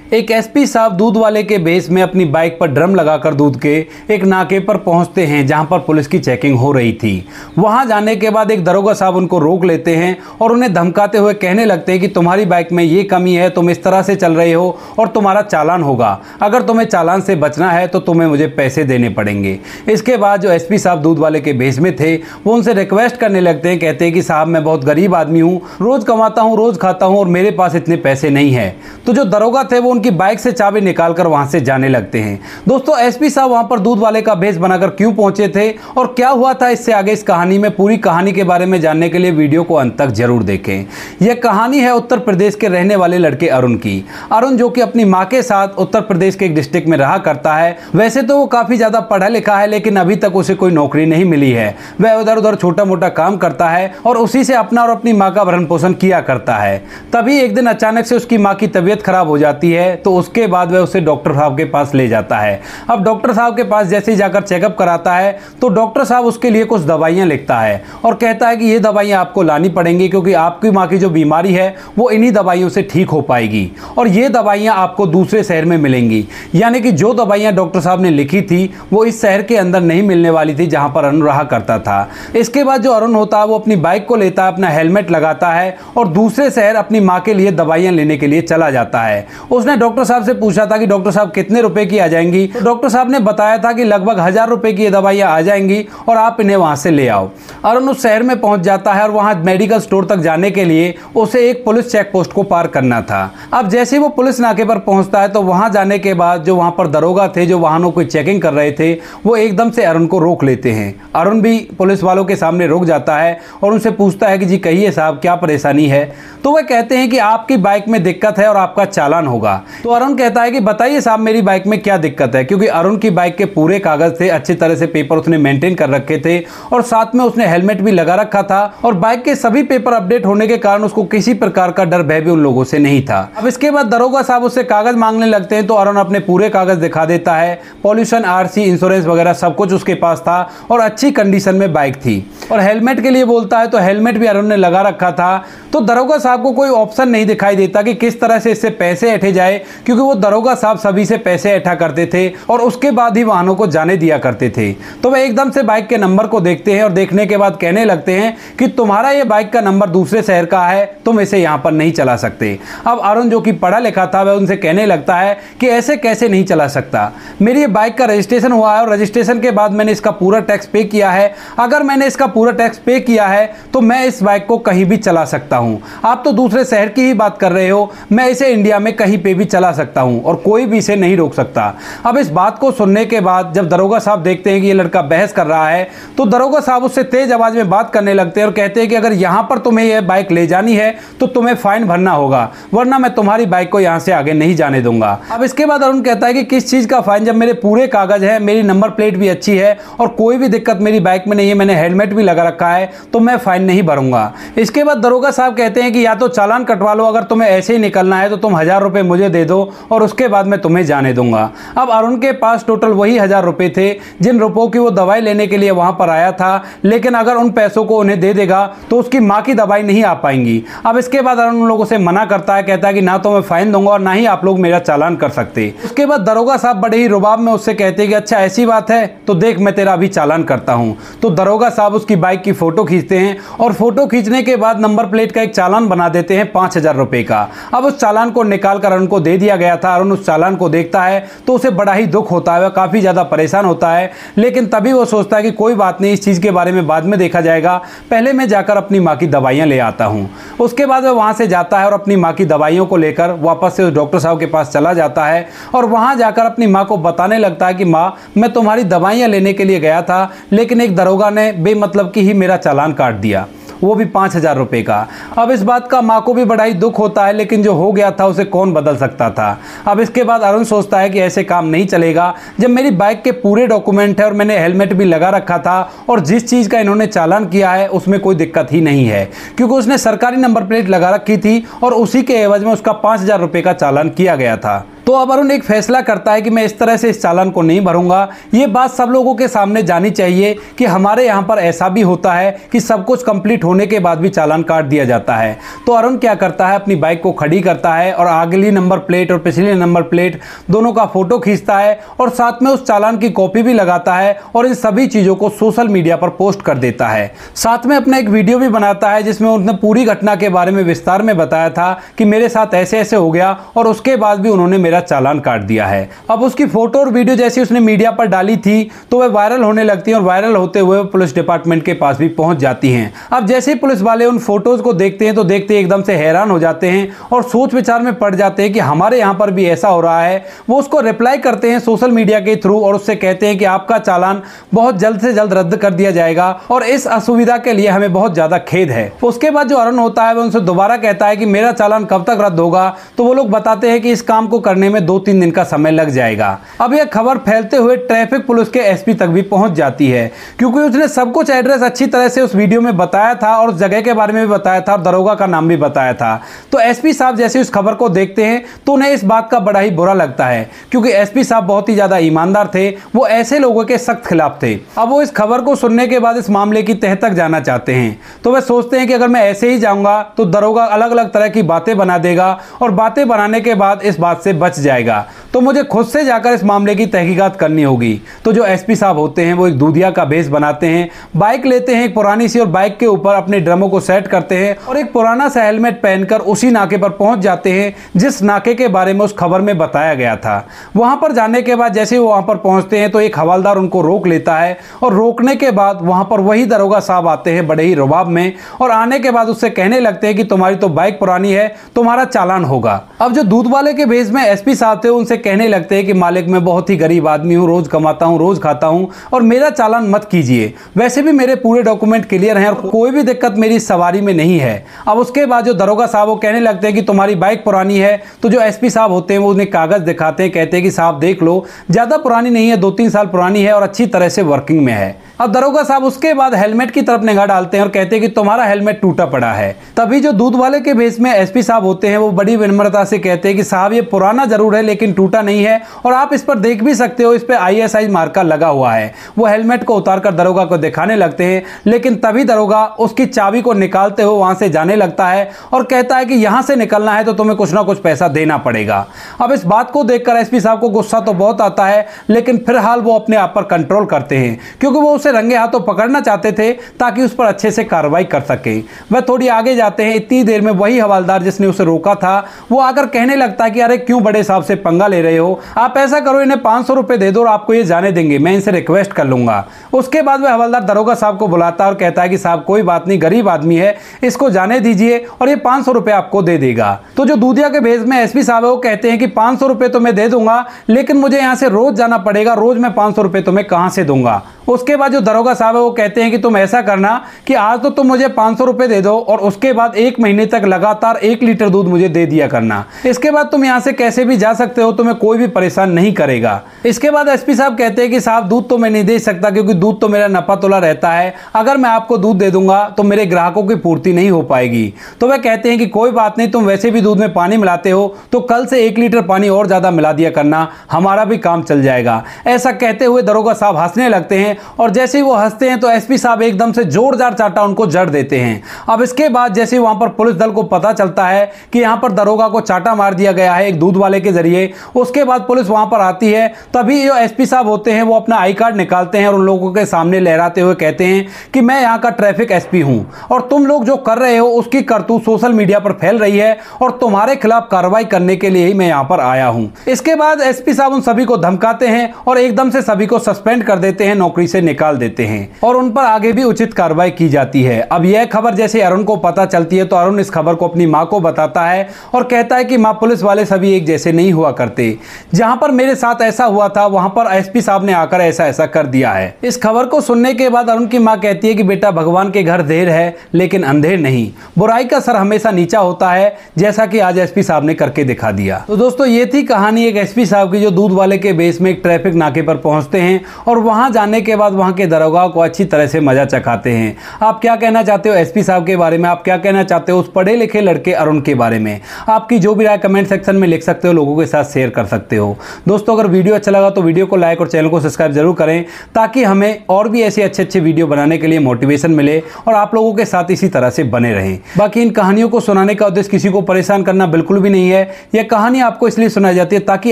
एक एसपी साहब दूध वाले के भेष में अपनी बाइक पर ड्रम लगाकर दूध के एक नाके पर पहुंचते हैं जहां पर पुलिस की चेकिंग हो रही थी। वहां जाने के बाद एक दरोगा साहब उनको रोक लेते हैं और उन्हें धमकाते हुए कहने लगते हैं कि तुम्हारी बाइक में ये कमी है, तुम इस तरह से चल रहे हो और तुम्हारा चालान होगा। अगर तुम्हें चालान से बचना है तो तुम्हें मुझे पैसे देने पड़ेंगे। इसके बाद जो एसपी साहब दूध वाले के भेष में थे वो उनसे रिक्वेस्ट करने लगते हैं, कहते हैं कि साहब मैं बहुत गरीब आदमी हूँ, रोज कमाता हूँ, रोज खाता हूँ और मेरे पास इतने पैसे नहीं है। तो जो दरोगा थे वो उनकी बाइक से चाबी निकालकर वहां से जाने लगते हैं। दोस्तों एसपी साहब वहां पर दूध वाले का भेष बनाकर क्यों पहुंचे थे और क्या हुआ था इससे आगे इस कहानी में, पूरी कहानी के बारे में जानने के लिए वीडियो को अंत तक जरूर देखें। यह कहानी है उत्तर प्रदेश के रहने वाले लड़के अरुण की। अरुण जो कि अपनी मां के साथ उत्तर प्रदेश के एक डिस्ट्रिक्ट में रहा करता है। वैसे तो वो काफी ज्यादा पढ़ा लिखा है लेकिन अभी तक उसे कोई नौकरी नहीं मिली है। वह उधर उधर छोटा मोटा काम करता है और उसी से अपना और अपनी मां का भरण पोषण किया करता है। तभी एक दिन अचानक से उसकी मां की तबीयत खराब हो जाती है तो उसके बाद वह उसे डॉक्टर साहब के पास ले जाता है। अब डॉक्टर साहब के पास जैसे ही जाकर चेकअप कराता है तो डॉक्टर साहब उसके लिए कुछ दवाइयां लिखता है और कहता है कि ये दवाइयां आपको लानी पड़ेंगी क्योंकि आपकी मां की जो बीमारी है वो इन्हीं दवाइयों से ठीक हो पाएगी और ये दवाइयां आपको दूसरे शहर में मिलेंगी। यानी कि जो दवाइयां डॉक्टर साहब ने लिखी थी वो इस शहर के अंदर नहीं मिलने वाली थी जहां पर अरुण रहा करता था। इसके बाद जो अरुण होता है वो अपनी बाइक को लेता है, अपना हेलमेट लगाता है और दूसरे शहर अपनी मां के लिए दवाइयां लेने के लिए चला जाता है। उसने डॉक्टर साहब से पूछा था कि डॉक्टर साहब कितने रुपए की आ जाएंगी, तो डॉक्टर साहब ने बताया था कि लगभग 1000 रुपए की ये दवाइयां आ जाएंगी और आप इन्हें वहां से ले आओ। अरुण उस शहर में पहुंच जाता है और वहां मेडिकल स्टोर तक जाने के लिए उसे एक पुलिस चेक पोस्ट को पार करना था। अब जैसे ही वो पुलिस नाके पर पहुंचता है तो वहां जाने के बाद जो वहां पर दरोगा थे जो वाहनों की चेकिंग कर रहे थे वो एकदम से अरुण को रोक लेते हैं। अरुण भी पुलिस वालों के सामने रुक जाता है और उनसे पूछता है कि जी कहिए साहब क्या परेशानी है। तो वह कहते हैं कि आपकी बाइक में दिक्कत है और आपका चालान होगा। तो अरुण कहता है कि बताइए साहब मेरी बाइक में क्या दिक्कत है, क्योंकि अरुण की बाइक के पूरे कागज थे, अच्छी तरह से पेपर उसने मेंटेन कर रखे थे और साथ में उसने हेलमेट भी लगा रखा था और बाइक के सभी पेपर अपडेट होने के कारण उसको किसी प्रकार का डर भय भी उन लोगों से नहीं था। अब इसके बाद दरोगा साहब उससे कागज मांगने लगते हैं तो अरुण अपने पूरे कागज दिखा देता है, पॉल्यूशन, आरसी, इंश्योरेंस वगैरह सब कुछ उसके पास था और अच्छी कंडीशन में बाइक थी। और हेलमेट के लिए बोलता है तो हेलमेट भी अरुण ने लगा रखा था। तो दरोगा साहब को कोई ऑप्शन नहीं दिखाई देता कि किस तरह से इससे पैसे ऐंठे जाए, क्योंकि वो दरोगा साहब सभी से पैसे ऐंठा करते थे और उसके बाद ही वाहनों को जाने दिया करते थे। तो वह एकदम से बाइक के नंबर को देखते हैं और देखने के बाद कहने लगते हैं कि तुम्हारा ये बाइक का नंबर दूसरे शहर का है, तुम इसे यहां पर नहीं चला सकते। अब अरुण जो कि पढ़ा लिखा था वह उनसे कहने लगता है कि ऐसे कैसे नहीं चला सकता, मेरी ये बाइक का रजिस्ट्रेशन हुआ है और रजिस्ट्रेशन के बाद मैंने इसका पूरा टैक्स पे किया है। अगर मैंने इसका पूरा टैक्स पे किया है तो मैं इस बाइक को कहीं भी चला सकता हूं। आप तो दूसरे शहर की ही बात कर रहे हो, मैं इसे इंडिया में कहीं पे भी चला सकता हूं और कोई भी इसे नहीं रोक सकता। अब इस बात को सुनने के बाद जब दरोगा साहब देखते हैं कि ये लड़का बहस कर रहा है तो दरोगा साहब उससे तेज आवाज में बात करने लगते हैं और कहते हैं कि अगर यहां पर तुम्हें यह बाइक ले जानी है तो तुम्हें फाइन भरना होगा, वरना मैं तुम्हारी बाइक को यहां से आगे नहीं जाने दूंगा। अब इसके बाद अरुण कहता है कि किस चीज का फाइन, जब मेरे पूरे कागज है, मेरी नंबर प्लेट भी अच्छी है और कोई भी दिक्कत मेरी बाइक में नहीं है, मैंने हेलमेट भी लगा रखा है, तो मैं फाइन नहीं भरूंगा। इसके बाद दरोगा साहब कहते हैं कि या तो चालान कटवा लो, अगर तुम्हें ऐसे ही निकलना है तो तुम 1000 रुपए मुझे दे दो और उसके बाद मैं तुम्हें जाने दूंगा। अब अरुण के पास टोटल वही 1000 रुपए थे जिन रुपयों की वो दवाई लेने के लिए वहां पर आया था, लेकिन अगर उन पैसों को उन्हें दे देगा तो उसकी मां की दवाई नहीं आ पाएंगी। अब इसके बाद अरुण उन लोगों से मना करता है, कहता है कि ना तो मैं फाइन दूंगा और ना ही आप लोग मेरा चालान कर सकते। उसके बाद दरोगा साहब बड़े ही रुबाब में उससे कहते हैं कि अच्छा ऐसी बात है तो देख मैं तेरा अभी चालान करता हूं। तो दरोगा साहब उसकी बाइक की फोटो खींचते हैं और फोटो खींचने के बाद नंबर प्लेट का एक चालान बना देते हैं 5000 रुपए का। अब उस चालान को निकाल कर अरुण को दे दिया गया था। अरुण उस चालान को देखता है तो उसे बड़ा ही दुख होता है, वह काफी ज्यादा परेशान होता है, लेकिन तभी वो सोचता है कि कोई बात नहीं, इस चीज के बारे में बाद में देखा जाएगा, पहले मैं जाकर अपनी मां की दवाइयां ले आता हूं। उसके बाद वह वहां से जाता है और अपनी मां की दवाइयों को लेकर वापस से उस डॉक्टर साहब के पास चला जाता है और वहां जाकर अपनी मां को बताने लगता है कि मां मैं तुम्हारी दवाइयां लेने के लिए गया था लेकिन एक दरोगा ने बेमतलब की ही मेरा चालान काट दिया, वो भी 5000 रुपए का। अब इस बात का मां को भी बड़ा ही दुख होता है, लेकिन जो हो गया था उसे कौन बदल सकता था। अब इसके बाद अरुण सोचता है कि ऐसे काम नहीं चलेगा, जब मेरी बाइक के पूरे डॉक्यूमेंट है और मैंने हेलमेट भी लगा रखा था और जिस चीज़ का इन्होंने चालान किया है उसमें कोई दिक्कत ही नहीं है, क्योंकि उसने सरकारी नंबर प्लेट लगा रखी थी और उसी के एवज में उसका 5000 रुपए का चालान किया गया था। तो अब अरुण एक फैसला करता है कि मैं इस तरह से इस चालान को नहीं भरूंगा। ये बात सब लोगों के सामने जानी चाहिए कि हमारे यहाँ पर ऐसा भी होता है कि सब कुछ कंप्लीट होने के बाद भी चालान काट दिया जाता है। तो अरुण क्या करता है, अपनी बाइक को खड़ी करता है और अगली नंबर प्लेट और पिछली नंबर प्लेट दोनों का फोटो खींचता है और साथ में उस चालान की कॉपी भी लगाता है और इन सभी चीजों को सोशल मीडिया पर पोस्ट कर देता है। साथ में अपना एक वीडियो भी बनाता है जिसमें उसने पूरी घटना के बारे में विस्तार में बताया था कि मेरे साथ ऐसे ऐसे हो गया और उसके बाद भी उन्होंने मेरा चालान काट दिया है। अब उसकी फोटो और वीडियो जैसी उसने मीडिया पर डाली थी तो वह वायरल होने लगती है और वायरल होते हुए पुलिस डिपार्टमेंट के पास भी पहुंच जाती हैं। अब जैसे ही पुलिस वाले उन फोटोज को देखते हैं तो देखते ही एकदम से हैरान हो जाते हैं और सोच विचार में पड़ जाते हैं कि हमारे यहाँ पर भी ऐसा हो रहा है। वो उसको रिप्लाई करते हैं सोशल मीडिया के थ्रू और उससे कहते हैं कि आपका चालान बहुत जल्द से जल्द रद्द कर दिया जाएगा और इस असुविधा के लिए हमें बहुत ज्यादा खेद है। उसके बाद जो अरुण होता है वह उनसे दोबारा कहता है कि मेरा चालान कब तक रद्द होगा। तो वो लोग बताते हैं कि इस काम को करने में 2-3 दिन का समय लग जाएगा। अब यह खबर फैलते हुए ट्रैफिक पुलिस के एसपी तक भी पहुंच जाती है क्योंकि उसने सब कुछ एड्रेस अच्छी तरह से उस वीडियो में बताया था और उस जगह के बारे में भी बताया था और दरोगा का नाम भी बताया था। तो एसपी साहब जैसे उस खबर को देखते हैं तो उन्हें इस बात का बड़ा ही बुरा लगता है क्योंकि एसपी साहब बहुत ही ज्यादा ईमानदार थे, वो ऐसे लोगों के सख्त खिलाफ थे। अब वो इस खबर को सुनने के बाद इस मामले की तह तक जाना चाहते हैं। तो वे सोचते हैं कि अगर मैं ऐसे ही जाऊंगा तो दरोगा अलग अलग तरह की बातें बना देगा और बातें बनाने के बाद इस बात से बच जाएगा। तो मुझे खुद से जाकर इस मामले की तहकीकात करनी होगी। तो जो एसपी साहब होते हैं वो एक दूधिया का भेष बनाते हैं, बाइक लेते हैं एक पुरानी सी और बाइक के ऊपर अपने ड्रमों को सेट करते हैं और एक पुराना सा हेलमेट पहनकर उसी नाके पर पहुंच जाते हैं जिस नाके के बारे में उस खबर में बताया गया था। वहां पर जाने के बाद जैसे वो वहां पर पहुंचते हैं तो एक हवलदार उनको रोक लेता है और रोकने के बाद वहां पर वही दरोगा साहब आते हैं बड़े ही रुबाब में और आने के बाद उससे कहने लगते हैं कि तुम्हारी तो बाइक पुरानी है, तुम्हारा चालान होगा। अब जो दूध वाले के भेष में एसपी साहब थे उनसे कहने लगते हैं कि मालिक मैं बहुत ही गरीब आदमी हूं, रोज कमाता हूं, रोज खाता हूं और मेरा चालान मत कीजिए। वैसे भी मेरे पूरे डॉक्यूमेंट क्लियर हैं और कोई भी दिक्कत मेरी सवारी में नहीं है। अब उसके बाद जो दरोगा साहब वो कहने लगते हैं कि तुम्हारी बाइक पुरानी है। तो जो एसपी साहब होते हैं वो उन्हें कागज दिखाते हैं, कहते हैं कि साहब देख लो, ज्यादा पुरानी नहीं है, 2-3 साल पुरानी है और अच्छी तरह से वर्किंग में है। अब दरोगा साहब उसके बाद हेलमेट की तरफ निगाह डालते हैं और कहते हैं कि तुम्हारा हेलमेट टूटा पड़ा है। तभी जो दूध वाले के भेष में एसपी साहब होते हैं वो बड़ी विनम्रता से कहते हैं कि साहब ये पुराना जरूर है लेकिन टूटा नहीं है और आप इस पर देख भी सकते हो, इस पे ISI मार्का लगा हुआ है। वो हेलमेट को उतारकर दरोगा को दिखाने लगते हैं लेकिन तभी दरोगा उसकी चाबी को निकालते हुए वहां से जाने लगता है और कहता है कि यहां से निकलना है तो तुम्हें कुछ ना कुछ पैसा देना पड़ेगा। अब इस बात को देखकर एसपी साहब को गुस्सा तो बहुत आता है लेकिन फिलहाल वो अपने आप पर कंट्रोल करते हैं क्योंकि वो उसे रंगे हाथों पकड़ना चाहते थे ताकि उस पर अच्छे से कार्रवाई कर सके। वह थोड़ी आगे जाते हैं, इतनी देर में वही हवलदार जिसने उसे रोका था वो आकर कहने लगता है कि अरे क्यों बड़े साहब से पंगा ले रहे हो, आप ऐसा करो इन्हें 500 रुपए दे दो और आपको ये जाने देंगे, मैं इनसे रिक्वेस्ट कर लूंगा। उसके बाद वह हवलदार दरोगा साहब को बुलाता है और कहता है कि साहब कोई बात नहीं, गरीब आदमी है, इसको जाने दीजिए और ये 500 रुपए आपको दे देगा। तो जो दूधिया के भेष में एसपी साहब है वो कहते हैं कि 500 रुपए तो मैं दे दूंगा लेकिन मुझे यहां से रोज जाना पड़ेगा, रोज मैं 500 रुपए तुम्हें कहां से दूंगा। उसके बाद जो दरोगा साहब है वो कहते हैं कि तुम ऐसा करना कि आज तो तुम मुझे 500 रुपए दे दो और उसके बाद 1 महीने तक लगातार 1 लीटर दूध मुझे दे दिया करना। इसके बाद तुम यहां से कैसे भी जा सकते हो, तुम्हें कोई भी परेशान नहीं करेगा। इसके बाद एसपी साहब कहते हैं कि साहब दूध तो मैं नहीं दे सकता क्योंकि दूध तो मेरा नफा तोला रहता है, अगर मैं आपको दूध दे दूंगा तो मेरे ग्राहकों की पूर्ति नहीं हो पाएगी। तो वह कहते हैं कि कोई बात नहीं, तुम वैसे भी दूध में पानी मिलाते हो तो कल से 1 लीटर पानी और ज्यादा मिला दिया करना, हमारा भी काम चल जाएगा। ऐसा कहते हुए दरोगा साहब हंसने लगते हैं और जैसे ही वो हंसते हैं तो एसपी साहब एकदम से जोरदार चाटा उनको जड़ देते हैं। अब इसके बाद जैसे वहां पर पुलिस दल को पता चलता है कि यहां पर दरोगा को चाटा मार दिया गया है एक दूध वाले के जरिए, उसके बाद पुलिस वहां पर आती है। तभी जो एसपी साहब होते हैं वो अपना आई कार्ड निकालते हैं और उन लोगों के सामने लहराते हुए कहते हैं कि मैं यहां का ट्रैफिक एसपी हूं और तुम लोग जो कर रहे हो उसकी करतूत सोशल मीडिया पर फैल रही है और तुम्हारे खिलाफ कार्रवाई करने के लिए ही मैं यहां पर आया हूं। इसके बाद एसपी साहब उन सभी को धमकाते हैं और एकदम से सभी को सस्पेंड कर देते हैं, नौकरी से निकाल देते हैं और उन पर आगे भी उचित कार्रवाई की जाती है। अब यह खबर जैसे अरुण को पता चलती है तो अरुण इस खबर को अपनी मां को बताता है और कहता है कि मां, पुलिस वाले सभी एक जैसे नहीं हुआ करते, जहां पर मेरे साथ ऐसा हुआ था वहां पर एसपी साहब ने आकर ऐसा ऐसा कर दिया है। इस खबर को सुनने के बाद अरुण की मां कहती है कि बेटा, भगवान के घर देर है लेकिन अंधेर नहीं, बुराई का सर हमेशा नीचा होता है, जैसा कि आज एसपी साहब ने करके दिखा दिया। तो दोस्तों ये थी कहानी एक एसपी साहब की जो दूध वाले के बेस में एक ट्रैफिक नाके पर पहुंचते हैं और वहां जाने के बाद वहां के दरोगा को अच्छी तरह से मजा चखाते हैं। आप क्या कहना चाहते हो एसपी साहब के बारे में? आप क्या कहना चाहते हो उस पढ़े लिखे लड़के अरुण के बारे में? आपकी जो भी राय कमेंट सेक्शन में लिख सकते हो, लोगों के साथ शेयर कर सकते हो। दोस्तों, अगर वीडियो अच्छा लगा तो वीडियो को लाइक और चैनल को सब्सक्राइब जरूर करें, ताकि हमें और भी ऐसे अच्छे वीडियो बनाने के लिए मोटिवेशन मिले और आप लोगों के साथ इसी तरह से बने रहें। बाकी इन कहानियों को सुनाने का उद्देश्य किसी को परेशान करना बिल्कुल भी नहीं है। यह कहानी आपको इसलिए सुनाई जाती है ताकि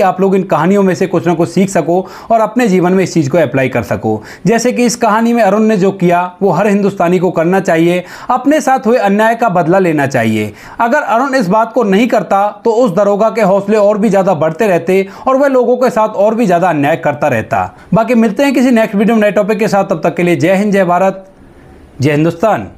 आप लोग इन कहानियों में से कुछ ना कुछ सीख सको और अपने जीवन में इस चीज को अप्लाई कर सको। जैसे कि इस कहानी में अरुण ने जो किया वो हर हिंदुस्तानी को करना चाहिए, अपने साथ हुए अन्याय का बदला लेना चाहिए। अगर अरुण इस बात को नहीं करता तो उस दरोगा के हौसले और भी ज्यादा बढ़ते रहते और वह लोगों के साथ और भी ज्यादा अन्याय करता रहता। बाकी मिलते हैं किसी नेक्स्ट वीडियो में नए टॉपिक के साथ। तब तक के लिए जय हिंद, जय भारत, जय हिंदुस्तान।